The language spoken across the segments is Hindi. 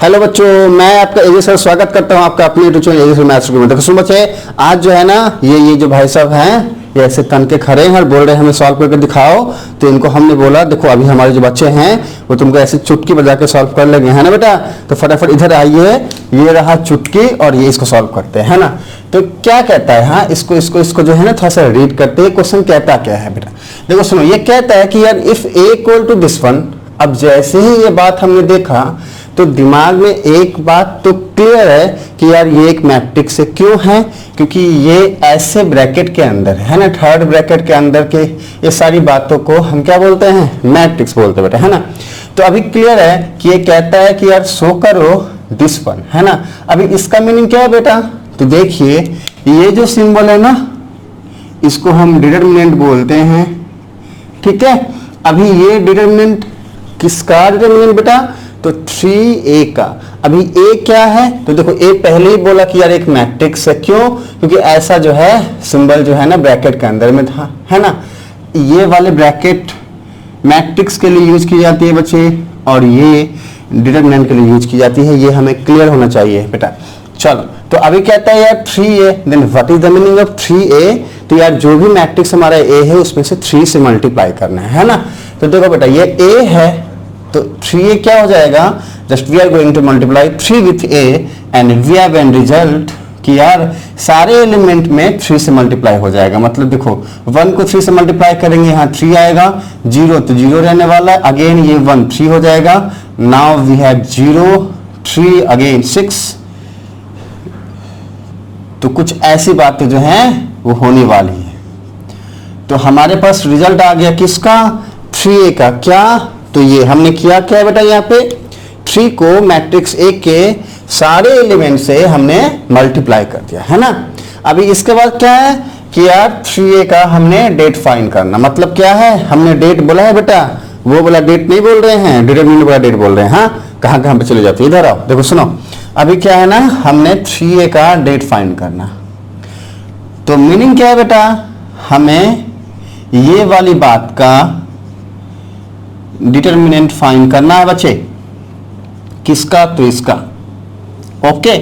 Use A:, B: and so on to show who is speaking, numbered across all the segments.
A: हेलो बच्चों, मैं आपका एजे सर स्वागत करता हूं आपका अपने यूट्यूब चैनल एजे सर मैथ्स में। देखो सुन बच्चे, आज जो है ना ये जो भाई साहब हैं ये ऐसे तन के खड़े हैं और बोल रहे हैं हमें सॉल्व करके दिखाओ। तो इनको हमने बोला देखो अभी हमारे जो बच्चे हैं वो तुमको ऐसे चुटकी बजा के सॉल्व कर लेंगे, है ना बेटा। तो फटाफट इधर आइए, ये रहा चुटकी और ये इसको सॉल्व करते हैं, है ना। तो क्या कहता है, हाँ इसको जो है ना थोड़ा सा रीड करते हैं। क्वेश्चन कहता क्या है बेटा, देखो सुनो। ये कहता है कि यार if A equal to this one. अब जैसे ही ये बात हमने देखा तो दिमाग में एक बात तो क्लियर है कि यार ये एक मैट्रिक्स है। क्यों है? क्योंकि ये ऐसे ब्रैकेट के अंदर है ना, थर्ड ब्रैकेट के अंदर के ये सारी बातों को हम क्या बोलते हैं, मैट्रिक्स बोलते हैं बेटा, है ना। तो अभी क्लियर है कि ये कहता है कि यार शो करो दिस वन, है ना। अभी इसका मीनिंग क्या है बेटा, तो देखिए ये जो सिंबल है ना इसको हम डिटरमिनेंट बोलते हैं, ठीक है। अभी ये डिटरमिनेंट किसका डिटरमिनेंट बेटा, तो 3a का। अभी a क्या है, तो देखो a पहले ही बोला कि यार एक मैट्रिक्स है। क्यों? क्योंकि ऐसा जो है सिंबल जो है ना ब्रैकेट के अंदर में था, है ना। ये वाले ब्रैकेट मैट्रिक्स के लिए यूज की जाती है बच्चे और ये डिटरमिनेंट के लिए यूज की जाती है। ये हमें क्लियर होना चाहिए बेटा। चलो, तो अभी कहता है यार 3a, then what is the meaning of 3a। तो यार जो भी मैट्रिक्स हमारा a है उसमें से 3 से मल्टीप्लाई करना है ना। तो देखो बेटा ये a है तो 3a क्या हो जाएगा, just we are going to multiply 3 with a and we have an result कि यार सारे एलिमेंट में 3 से मल्टीप्लाई हो जाएगा। मतलब देखो 1 को 3 से मल्टीप्लाई करेंगे, यहाँ 3 आएगा, 0 तो 0 रहने वाला है, अगेन ये 1 3 हो जाएगा। Now we have 0 3 again 6। तो कुछ ऐसी बातें जो हैं वो होने वाली है। तो हमारे पास रिजल्ट आ गया किसका, 3a का। क्या? तो ये हमने किया क्या है बेटा, यहाँ पे 3 को मैट्रिक्स A के सारे एलिमेंट से हमने मल्टीप्लाई कर दिया, है ना। अभी इसके बाद क्या है कि यार 3a का हमने डेट फाइंड करना। मतलब क्या है, हमने डेट बोला है बेटा, वो बोला डेट नहीं बोल रहे हैं, डिटरमिनेंट वाला डेट बोल रहे हैं। हाँ, कहाँ पे चले जाते हैं, इधर आओ। देखो सुनो, अभी क्या है ना, हमने 3a का डेट फाइंड करना। तो मीनिंग क्या है बेटा, हमें ये वाली बात का डिटरमिनेंट फाइंड करना है बच्चे। किसका? तो इसका। ओके,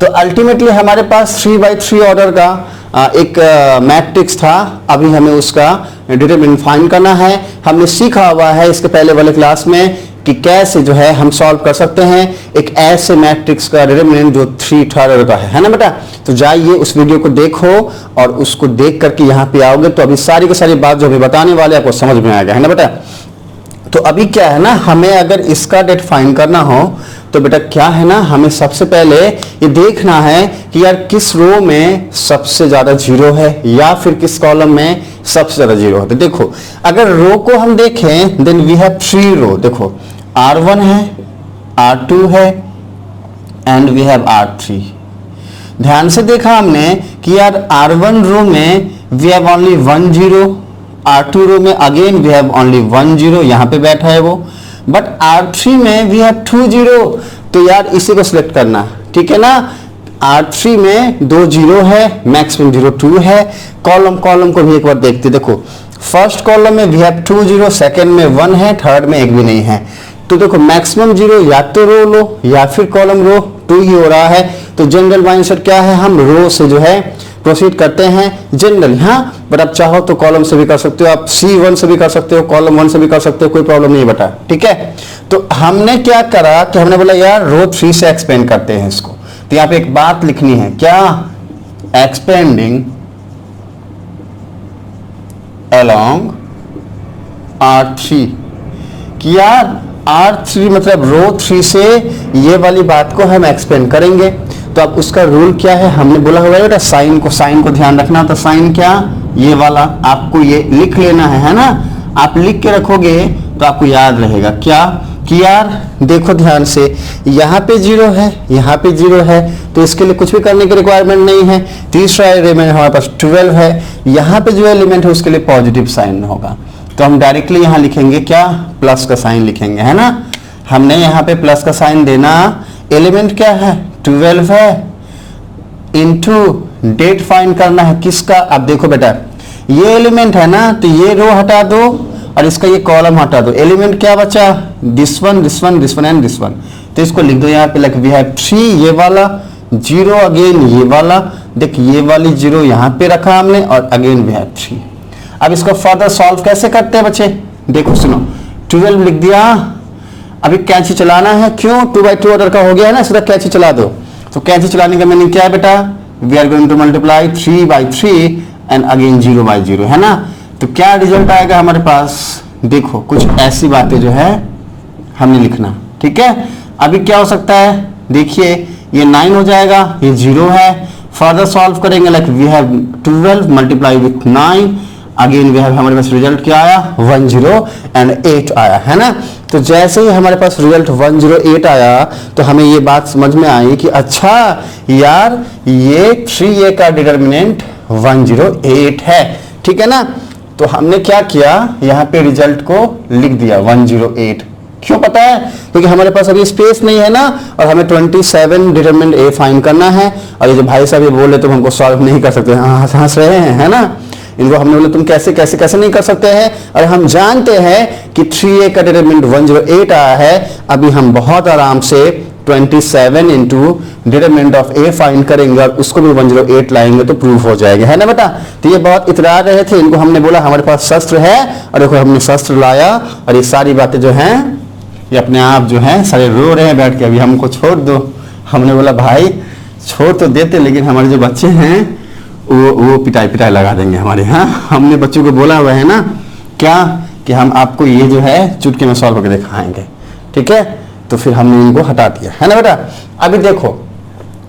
A: तो अल्टीमेटली हमारे पास 3/3 ऑर्डर का एक मैट्रिक्स था। अभी हमें उसका डिटरमिनेंट फाइंड करना है। हमने सीखा हुआ है इसके पहले वाले क्लास में कि कैसे जो है हम सॉल्व कर सकते हैं एक ऐसे मैट्रिक्स का डिटरमिनेंट जो 3 ऑर्डर का है ना बेटा। तो जाइए उस वीडियो को देखो और उसको देख करके यहाँ पे आओगे तो अभी सारी की सारी बात जो अभी बताने वाले आपको समझ में आएगा, है ना बेटा। तो अभी क्या है ना, हमें अगर इसका डेट फाइंड करना हो तो बेटा क्या है ना, हमें सबसे पहले ये देखना है कि यार किस रो में सबसे ज्यादा 0 है या फिर किस कॉलम में सबसे ज्यादा 0 है। तो देखो अगर रो को हम देखें देन वी हैव 3 रो। देखो R1 है, R2 है एंड वी हैव R3। ध्यान से देखा हमने कि यार R1 रो में वी हैव ओनली 1 0, R2 रो में अगेन वी हैव ओनली 1 0, यहाँ पे बैठा है वो। बट R3 में वी हैव 2 0। तो यार इसी को सिलेक्ट करना, ठीक है ना। R3 में 2 0 है, मैक्सिमम 0 2 है। कॉलम को भी एक बार देखते, देखो फर्स्ट कॉलम में वी हैव 2 0, सेकेंड में 1 है, थर्ड में एक भी नहीं है। तो देखो मैक्सिमम 0 या तो रो लो या फिर कॉलम रो 2 ही हो रहा है। तो जनरल माइंडसेट क्या है, हम रो से जो है प्रोसीड करते हैं जनरल। हाँ, बट आप चाहो तो कॉलम से भी कर सकते हो, आप C1 से भी कर सकते हो, कॉलम 1 से भी कर सकते हो, कोई प्रॉब्लम नहीं बेटा, ठीक है। तो हमने क्या करा कि हमने बोला यार रो 3 से एक्सपेंड करते हैं इसको। तो यहाँ पे एक बात लिखनी है, क्या? Expanding along R3। कि यार R3 मतलब रो 3 से ये वाली बात को हम एक्सपेंड करेंगे। तो अब उसका रूल क्या है, हमने बोला हुआ है बेटा साइन को ध्यान रखना। तो साइन क्या, ये वाला आपको ये लिख लेना है ना। आप लिख के रखोगे तो आपको याद रहेगा क्या कि यार देखो ध्यान से, यहाँ पे 0 है, यहाँ पे 0 है, तो इसके लिए कुछ भी करने की रिक्वायरमेंट नहीं है। तीसरा एलिमेंट हमारे पास 12 है, यहाँ पे जो एलिमेंट है उसके लिए पॉजिटिव साइन होगा। तो हम डायरेक्टली यहाँ लिखेंगे क्या, प्लस का साइन लिखेंगे, है ना। हमने यहाँ पे प्लस का साइन देना, एलिमेंट क्या है 12 है, इनटू डेट फाइंड करना है किसका। अब देखो बेटा ये एलिमेंट है ना, तो ये रो हटा दो और इसका ये कॉलम हटा दो, एलिमेंट क्या बचा, this one this one this one and this one. तो इसको लिख दो यहाँ पे, लाइक वी हैव 3 ये वाला, 0 अगेन ये वाला, देख ये वाली 0 यहाँ पे रखा हमने और अगेन वी हैव 3। अब इसको फर्दर सॉल्व कैसे करते हैं बच्चे, देखो सुनो, 12 लिख दिया। अभी कैंची चलाना है, क्यों 2/2 ऑर्डर का हो गया है ना, सीधा कैंची चला दो। तो कैंची चलाने का मीनिंग क्या है बेटा, we are going to multiply 3/3 and again 0/0, है ना। तो क्या रिजल्ट आएगा हमारे पास, देखो कुछ ऐसी बातें जो है हमने लिखना, ठीक है। अभी क्या हो सकता है, देखिए ये 9 हो जाएगा, ये 0 है। फर्दर सॉल्व करेंगे, like we have 12 multiply with 9, again we have, हमारे पास रिजल्ट क्या आया 10 एंड 8 आया, है ना। तो जैसे ही हमारे पास रिजल्ट 108 आया तो हमें ये बात समझ में आई कि अच्छा यार ये 3a का डिटर्मिनेंट 108 है, ठीक है ना। तो हमने क्या किया, यहाँ पे रिजल्ट को लिख दिया 108। क्यों पता है, क्योंकि हमारे पास अभी स्पेस नहीं है ना, और हमें 27 डिटरमिनेंट a फाइंड करना है। और ये जो भाई साहब ये बोले तुम हमको सॉल्व नहीं कर सकते, हंस रहे हैं, है ना। इनको हमने बोला तुम कैसे कैसे कैसे नहीं कर सकते हैं, और हम जानते हैं कि 3a का डिटरमिनेंट 108 आया है। अभी हम बहुत आराम से 27 into determinant of a find करेंगे और उसको भी 108 लाएंगे तो प्रूफ हो जाएगा, है ना बेटा। तो ये बहुत इतरार रहे थे, इनको हमने बोला हमारे पास शस्त्र है, और देखो हमने शस्त्र लाया, और ये सारी बातें जो हैं ये अपने आप जो हैं सारे रो रहे हैं बैठ के, अभी हमको छोड़ दो। हमने बोला भाई छोड़ तो देते, लेकिन हमारे जो बच्चे हैं वो पिटाई लगा देंगे हमारे। हाँ, हमने बच्चों को बोला हुआ है ना क्या, कि हम आपको ये जो है चुटकी में सॉल्व करके दिखाएंगे, ठीक है। तो फिर हमने इनको हटा दिया, है ना बेटा। अभी देखो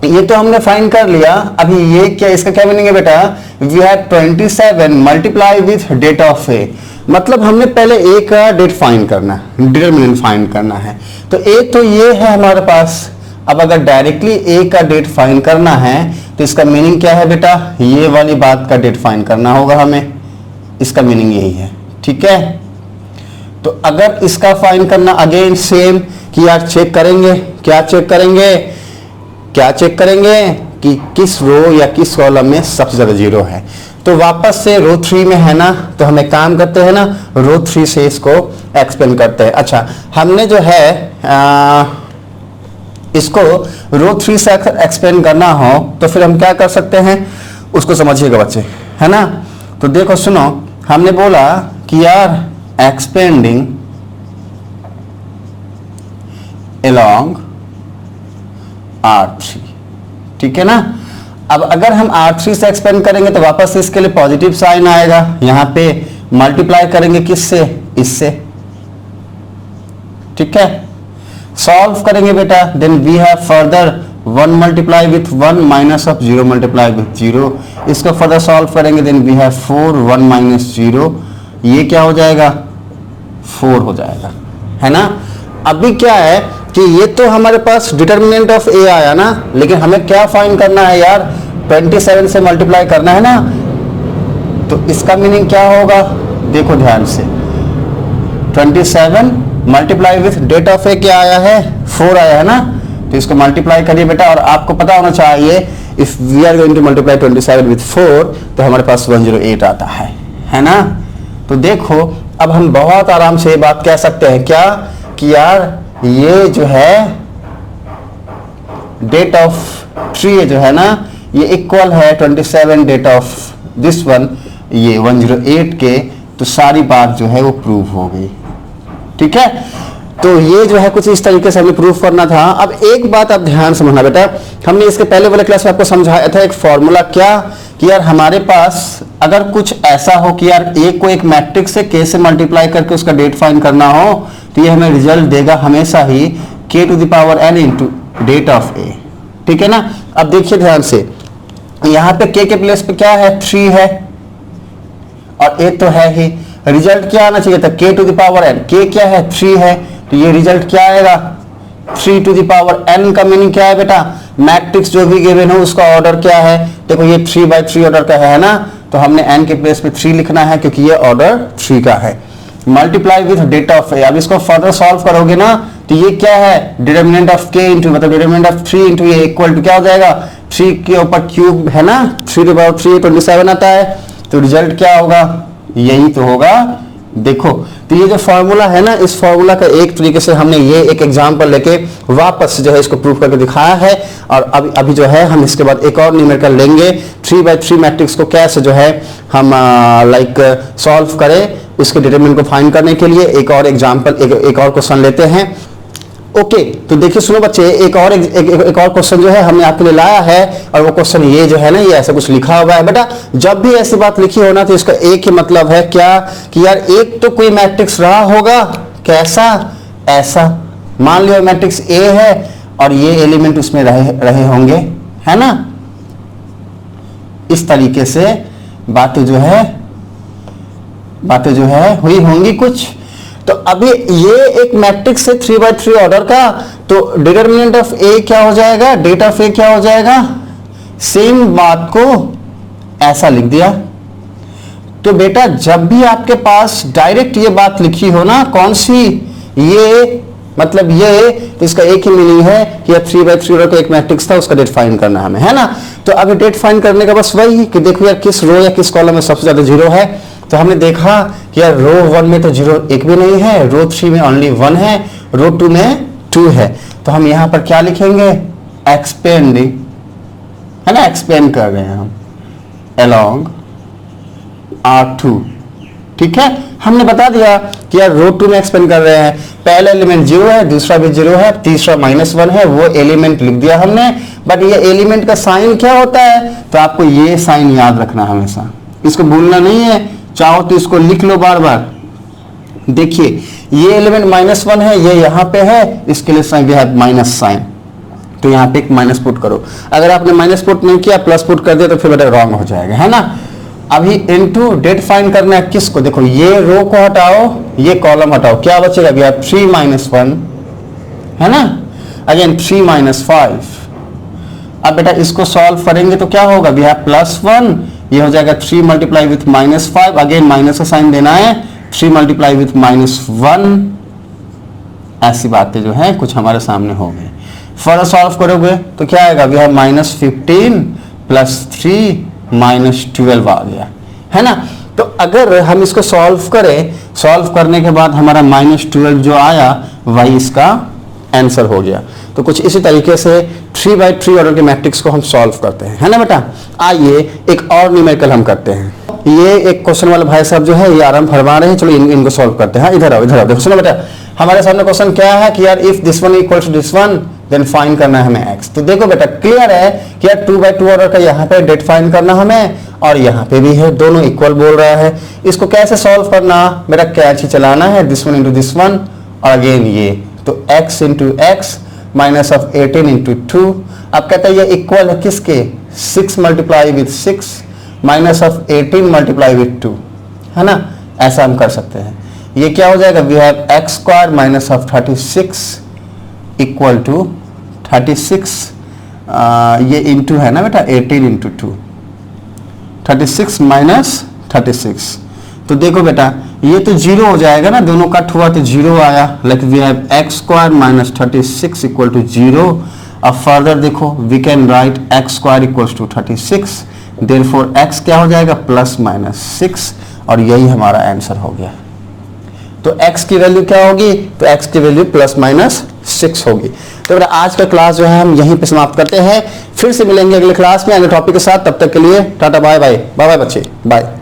A: ये तो हमने फाइंड कर लिया, अभी ये क्या, इसका क्या मीनिंग है बेटा, we have 27 multiply with det of a, मतलब हमने पहले a का डेट फाइंड करना है, डिटरमिनेंट फाइंड करना है। तो a तो ये है हमारे पास। अब अगर डायरेक्टली a का डेट फाइंड करना है तो इसका मीनिंग क्या है बेटा, ये वाली बात का डेट फाइंड करना होगा हमें, इसका मीनिंग यही है, ठीक है। तो अगर इसका फाइंड करना अगेन सेम कि यार चेक करेंगे, क्या चेक करेंगे, क्या चेक करेंगे कि किस रो या किस कॉलम में सबसे ज्यादा 0 है। तो वापस से रो 3 में है ना, तो हमें काम करते हैं ना, रो 3 से इसको एक्सपेंड करते हैं। अच्छा, हमने जो है इसको रो 3 से एक्सपेंड करना हो तो फिर हम क्या कर सकते हैं, उसको समझिएगा बच्चे, है ना। तो देखो सुनो, हमने बोला कि यार एक्सपेंडिंग along R3, ठीक है ना। अब अगर हम R3 से एक्सपेंड करेंगे तो वापस इसके लिए पॉजिटिव साइन आएगा, यहां पे मल्टीप्लाई करेंगे किससे, इससे, ठीक है। सॉल्व करेंगे बेटा, then we have further 1 multiply with 1 minus of 0 multiply with 0, इसको फर्दर सॉल्व करेंगे, देन वी हैव 4 1 माइनस 0, ये क्या हो जाएगा 4 हो जाएगा, है ना। अभी क्या है कि ये तो हमारे पास डिटर्मिनेंट ऑफ a आया ना, लेकिन हमें क्या फाइंड करना है यार, 27 से मल्टीप्लाई करना है ना। तो इसका मीनिंग क्या होगा, देखो ध्यान से, 27 multiply with det of a क्या आया है 4 आया है ना। तो इसको मल्टीप्लाई करिए बेटा, और आपको पता होना चाहिए if we are going to multiply 27 with 4 तो हमारे पास 108 आता है ना। तो देखो अब हम बहुत आराम से ये बात कह सकते हैं क्या, कि यार ये जो है डेट ऑफ 3 जो है ना, ये इक्वल है 27 डेट ऑफ दिस वन, ये 108 के। तो सारी बात जो है वो प्रूव हो गई, ठीक है। तो ये जो है कुछ इस तरीके से हमें प्रूफ करना था। अब एक बात आप ध्यान समझना बेटा, हमने इसके पहले वाले क्लास में आपको समझाया था एक फॉर्मूला, क्या कि यार हमारे पास अगर कुछ ऐसा हो कि यार a को एक मैट्रिक्स से k से मल्टीप्लाई करके उसका डेट फाइंड करना हो तो ये हमें रिजल्ट देगा हमेशा ही k to the power n into det of a, ठीक है ना। अब देखिए ध्यान से, यहाँ पे k के प्लेस पे क्या है 3 है और a तो है ही, रिजल्ट क्या आना चाहिए था k to the power n, k क्या है 3 है, तो ये रिजल्ट क्या आएगा 3 टू द पावर n। का मीनिंग क्या है बेटा, मैट्रिक्स जो भी गिवन हो उसका ऑर्डर क्या है, देखो ये 3/3 ऑर्डर का है ना, तो हमने n के प्लेस पे 3 लिखना है क्योंकि ये ऑर्डर 3 का है। Multiply with det of a, अब इसको फर्दर सॉल्व करोगे ना तो ये क्या है डिटरमिनेंट ऑफ k इंटू मतलब डिटरमिनेंट ऑफ 3 इंटू ये इक्वल टू क्या हो जाएगा 3 के ऊपर क्यूब है ना, 3 टू पावर 3 27 आता है। तो रिजल्ट क्या होगा, यही तो होगा देखो, तो ये जो फॉर्मूला है ना, इस फॉर्मूला का एक तरीके से हमने ये एक एग्जांपल लेके वापस जो है इसको प्रूव करके दिखाया है। और अभी जो है हम इसके बाद एक और न्यूमेरिकल लेंगे 3x3 मैट्रिक्स को कैसे जो है हम सॉल्व करें, इसके डिटरमिनेंट को फाइंड करने के लिए एक और एग्जांपल एक और क्वेश्चन लेते हैं। ओके, तो देखिए सुनो बच्चे, एक और क्वेश्चन जो है हमने आपके लिए लाया है, और वो क्वेश्चन ये जो है ना, ये ऐसा कुछ लिखा हुआ है। बेटा जब भी ऐसी बात लिखी हो ना, तो इसका एक ही मतलब है क्या कि यार एक तो कोई मैट्रिक्स रहा होगा, कैसा, ऐसा। मान लियो मैट्रिक्स ए है और ये एलिमेंट उसमें रहे होंगे, है ना। इस तरीके से बातें जो है हुई होंगी कुछ। तो अभी ये एक मैट्रिक्स है 3x3 ऑर्डर का, तो डिटरमिनेंट ऑफ ए क्या हो जाएगा, डेट ऑफ ए क्या हो जाएगा, सेम बात को ऐसा लिख दिया। तो बेटा जब भी आपके पास डायरेक्ट ये बात लिखी हो ना, कौन सी, ये मतलब ये, तो इसका एक ही मीनिंग है कि 3x3 ऑर्डर का एक मैट्रिक्स था, उसका डेट फाइंड करना हमें, है ना। तो अभी डेट फाइंड करने का बस वही कि देखो यार किस रो या किस कॉलम में सबसे ज्यादा जीरो है। तो हमने देखा कि यार रो 1 में तो जीरो एक भी नहीं है, रो 3 में ओनली 1 है, रो 2 में 2 है। तो हम यहां पर क्या लिखेंगे, एक्सपेंडिंग, है ना, एक्सपेंड कर रहे हैं हम अलोंग R2। ठीक है, हमने बता दिया कि यार रो 2 में एक्सपेंड कर रहे हैं, पहला एलिमेंट 0 है, दूसरा भी 0 है, तीसरा -1 है, वो एलिमेंट लिख दिया हमने। बट ये एलिमेंट का साइन क्या होता है, तो आपको ये साइन याद रखना हमेशा, इसको भूलना नहीं है। चाहो तो इसको लिख लो बार बार। देखिए ये एलिमेंट -1 है, ये यहां पे है, इसके लिए साइन है माइनस साइन, तो यहां पे एक माइनस पुट करो। अगर आपने माइनस पुट नहीं किया, प्लस पुट कर दिया, तो फिर बेटा रॉन्ग हो जाएगा, है ना। अभी इनटू डेट फाइंड करना है किसको, देखो ये रो को हटाओ, ये कॉलम हटाओ, क्या बचेगा भैया 3 - 1, है ना। अगेन 3 - 5। अब बेटा इसको सॉल्व करेंगे तो क्या होगा भैया +1, ये हो जाएगा 3 मल्टीप्लाई विथ -5, अगेन माइनस का साइन देना है, 3 मल्टीप्लाई विथ -1। ऐसी बातें जो है कुछ हमारे सामने हो गए। फर्दर सॉल्व करोगे तो क्या आएगा भैया -15 + 3 -12 आ गया, है ना। तो अगर हम इसको सॉल्व करें, सॉल्व करने के बाद हमारा -12 जो आया वही इसका आंसर हो गया। तो कुछ इसी तरीके से 3x3 ऑर्डर के मैट्रिक्स को हम सॉल्व करते हैं, है ना बेटा। आइए एक और न्यूमेरिकल हम करते हैं। ये एक क्वेश्चन वाले भाई साहब जो है ये आराम फरमा रहे हैं, चलो इनको सॉल्व करते हैं। इधर आओ देखो, सुनो बेटा, हमारे सामने क्वेश्चन क्या है कि यार if this one equal to this one then find करना है हमें x। तो देखो बेटा क्लियर है कि यार 2x2 ऑर्डर का यहाँ पे डेट फाइंड करना हमें, और यहाँ पे भी है, दोनों इक्वल बोल रहा है। इसको कैसे सॉल्व करना, बेटा कैच ही चलाना है, this one into this one, और अगेन ये, तो x into x minus of 18 into 2। अब कहता है ये इक्वल है किसके, 6 multiply with 6 minus of 18 multiply with 2, है ना। ऐसा हम कर सकते हैं। ये क्या हो जाएगा, we have x² minus of 36 equal to 36, ये इंटू है ना बेटा 18 इंटू 2, 36 माइनस 36। तो देखो बेटा ये तो 0 हो जाएगा ना, दोनों कट हुआ तो 0 आया, like we have x² minus 36 equal to 0। अब फर्दर देखो we can write x² equals to 36, therefore x क्या हो जाएगा +-6, और यही हमारा आंसर हो गया। तो x की वैल्यू क्या होगी, तो x की वैल्यू +-6 होगी। तो बेटा आज का क्लास जो है हम यहीं पे समाप्त करते हैं, फिर से मिलेंगे अगले क्लास में अगले टॉपिक के साथ। तब तक के लिए tata bye bye, bye bye बच्चे, बाय।